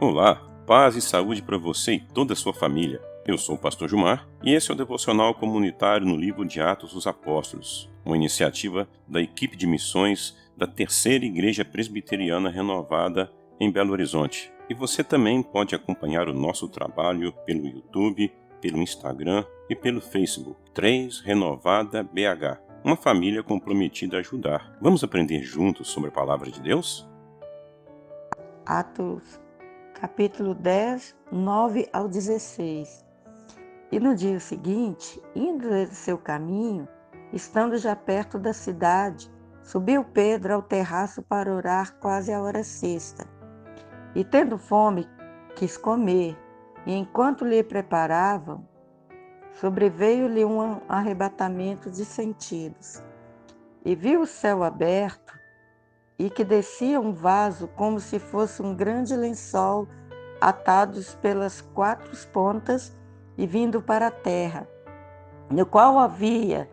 Olá, paz e saúde para você e toda a sua família. Eu sou o pastor Gilmar e esse é o devocional comunitário no livro de Atos dos Apóstolos, uma iniciativa da equipe de missões da Terceira Igreja Presbiteriana Renovada em Belo Horizonte. E você também pode acompanhar o nosso trabalho pelo YouTube, pelo Instagram e pelo Facebook. 3 Renovada BH, uma família comprometida a ajudar. Vamos aprender juntos sobre a palavra de Deus? Atos, capítulo 10, 9 ao 16. E no dia seguinte, indo de seu caminho, estando já perto da cidade, subiu Pedro ao terraço para orar quase à hora sexta. E tendo fome, quis comer, e enquanto lhe preparavam, sobreveio-lhe um arrebatamento de sentidos. E viu o céu aberto, e que descia um vaso como se fosse um grande lençol, atados pelas 4 pontas e vindo para a terra, no qual havia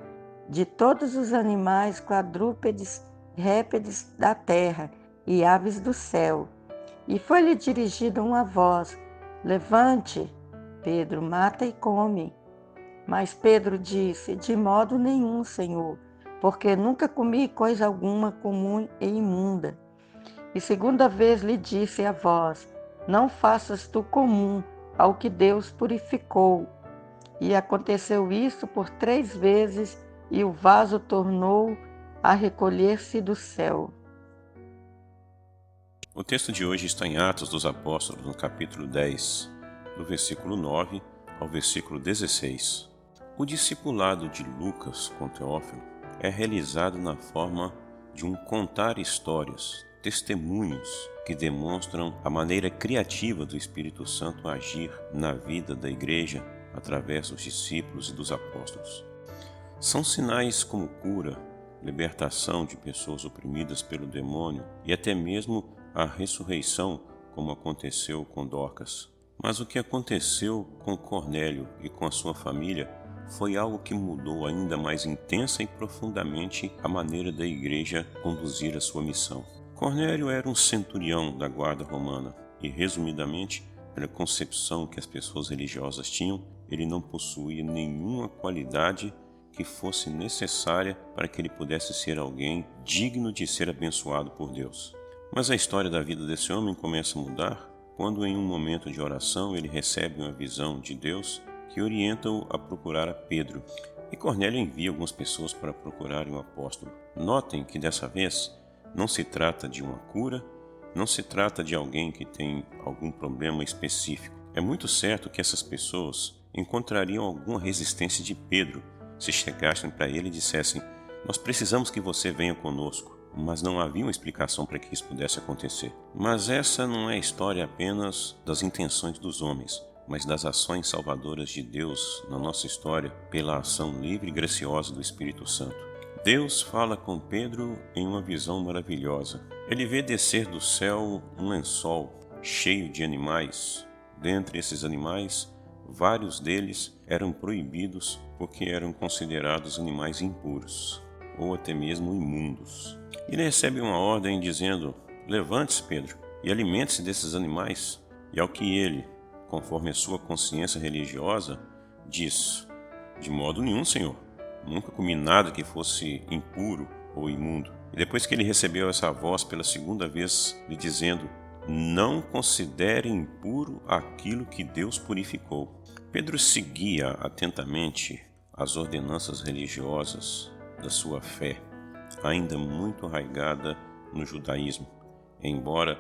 de todos os animais, quadrúpedes, répteis da terra e aves do céu. E foi-lhe dirigida uma voz: Levante, Pedro, mata e come. Mas Pedro disse: De modo nenhum, Senhor, porque nunca comi coisa alguma comum e imunda. E segunda vez lhe disse a voz: Não faças tu comum ao que Deus purificou. E aconteceu isso por 3 vezes, e o vaso tornou a recolher-se do céu. O texto de hoje está em Atos dos Apóstolos, no capítulo 10, do versículo 9 ao versículo 16. O discipulado de Lucas com Teófilo é realizado na forma de um contar histórias, testemunhos que demonstram a maneira criativa do Espírito Santo agir na vida da igreja através dos discípulos e dos apóstolos. São sinais como cura, libertação de pessoas oprimidas pelo demônio e até mesmo a ressurreição, como aconteceu com Dorcas. Mas o que aconteceu com Cornélio e com a sua família foi algo que mudou ainda mais intensa e profundamente a maneira da igreja conduzir a sua missão. Cornélio era um centurião da guarda romana e, resumidamente, pela concepção que as pessoas religiosas tinham, ele não possuía nenhuma qualidade que fosse necessária para que ele pudesse ser alguém digno de ser abençoado por Deus. Mas a história da vida desse homem começa a mudar quando, em um momento de oração, ele recebe uma visão de Deus que orienta-o a procurar a Pedro. E Cornélio envia algumas pessoas para procurarem o apóstolo. Notem que dessa vez não se trata de uma cura, não se trata de alguém que tem algum problema específico. É muito certo que essas pessoas encontrariam alguma resistência de Pedro se chegassem para ele e dissessem: Nós precisamos que você venha conosco. Mas não havia uma explicação para que isso pudesse acontecer. Mas essa não é a história apenas das intenções dos homens, mas das ações salvadoras de Deus na nossa história pela ação livre e graciosa do Espírito Santo. Deus fala com Pedro em uma visão maravilhosa. Ele vê descer do céu um lençol cheio de animais. Dentre esses animais, vários deles eram proibidos porque eram considerados animais impuros ou até mesmo imundos. Ele recebe uma ordem dizendo: Levante-se, Pedro, e alimente-se desses animais. E ao que ele, conforme a sua consciência religiosa, diz: De modo nenhum, Senhor. Nunca comi nada que fosse impuro ou imundo. E depois que ele recebeu essa voz pela segunda vez, lhe dizendo: Não considere impuro aquilo que Deus purificou. Pedro seguia atentamente as ordenanças religiosas da sua fé, ainda muito arraigada no judaísmo. Embora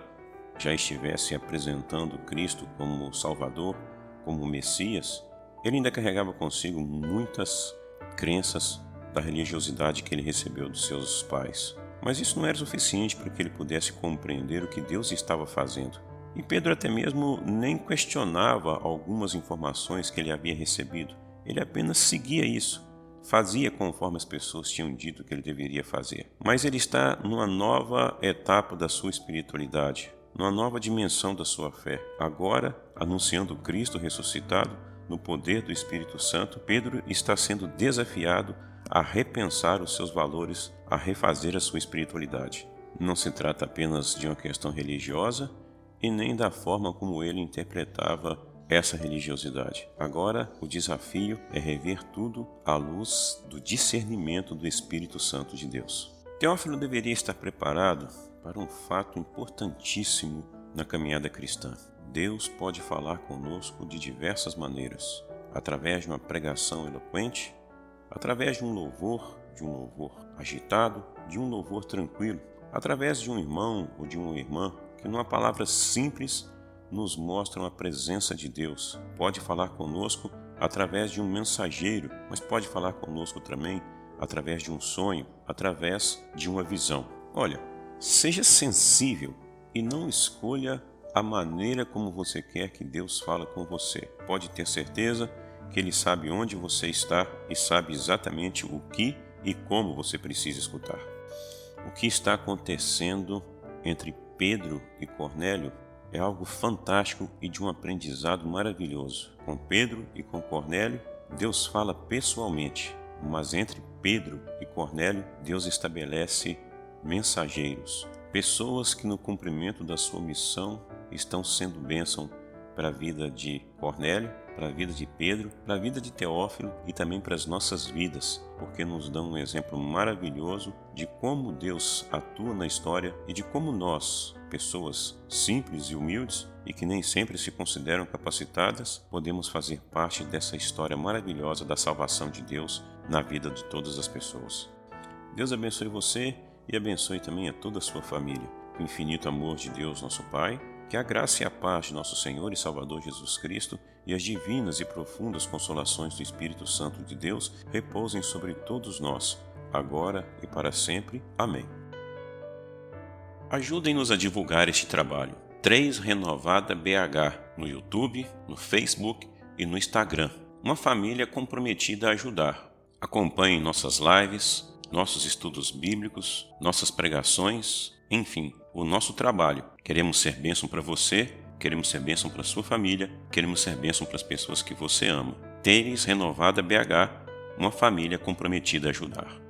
já estivesse apresentando Cristo como Salvador, como Messias, ele ainda carregava consigo muitas crenças da religiosidade que ele recebeu dos seus pais. Mas isso não era suficiente para que ele pudesse compreender o que Deus estava fazendo. E Pedro até mesmo nem questionava algumas informações que ele havia recebido. Ele apenas seguia isso. Fazia conforme as pessoas tinham dito que ele deveria fazer. Mas ele está numa nova etapa da sua espiritualidade, numa nova dimensão da sua fé. Agora, anunciando Cristo ressuscitado, no poder do Espírito Santo, Pedro está sendo desafiado a repensar os seus valores, a refazer a sua espiritualidade. Não se trata apenas de uma questão religiosa, e nem da forma como ele interpretava essa religiosidade. Agora, o desafio é rever tudo à luz do discernimento do Espírito Santo de Deus. Teófilo deveria estar preparado para um fato importantíssimo na caminhada cristã. Deus pode falar conosco de diversas maneiras, através de uma pregação eloquente, através de um louvor agitado, de um louvor tranquilo, através de um irmão ou de uma irmã que, numa palavra simples, nos mostram a presença de Deus. Pode falar conosco através de um mensageiro, mas pode falar conosco também através de um sonho, através de uma visão. Olha, seja sensível e não escolha a maneira como você quer que Deus fale com você. Pode ter certeza que Ele sabe onde você está e sabe exatamente o que e como você precisa escutar. O que está acontecendo entre Pedro e Cornélio é algo fantástico e de um aprendizado maravilhoso. Com Pedro e com Cornélio, Deus fala pessoalmente, mas entre Pedro e Cornélio, Deus estabelece mensageiros, pessoas que no cumprimento da sua missão estão sendo bênção para a vida de Cornélio, para a vida de Pedro, para a vida de Teófilo e também para as nossas vidas, porque nos dão um exemplo maravilhoso de como Deus atua na história e de como nós, pessoas simples e humildes e que nem sempre se consideram capacitadas, podemos fazer parte dessa história maravilhosa da salvação de Deus na vida de todas as pessoas. Deus abençoe você e abençoe também a toda a sua família. Com o infinito amor de Deus, nosso Pai, que a graça e a paz de nosso Senhor e Salvador Jesus Cristo e as divinas e profundas consolações do Espírito Santo de Deus repousem sobre todos nós, agora e para sempre. Amém. Ajudem-nos a divulgar este trabalho. 3 Renovada BH, no YouTube, no Facebook e no Instagram. Uma família comprometida a ajudar. Acompanhem nossas lives, nossos estudos bíblicos, nossas pregações, enfim, o nosso trabalho. Queremos ser bênção para você, queremos ser bênção para sua família, queremos ser bênção para as pessoas que você ama. 3 Renovada BH, uma família comprometida a ajudar.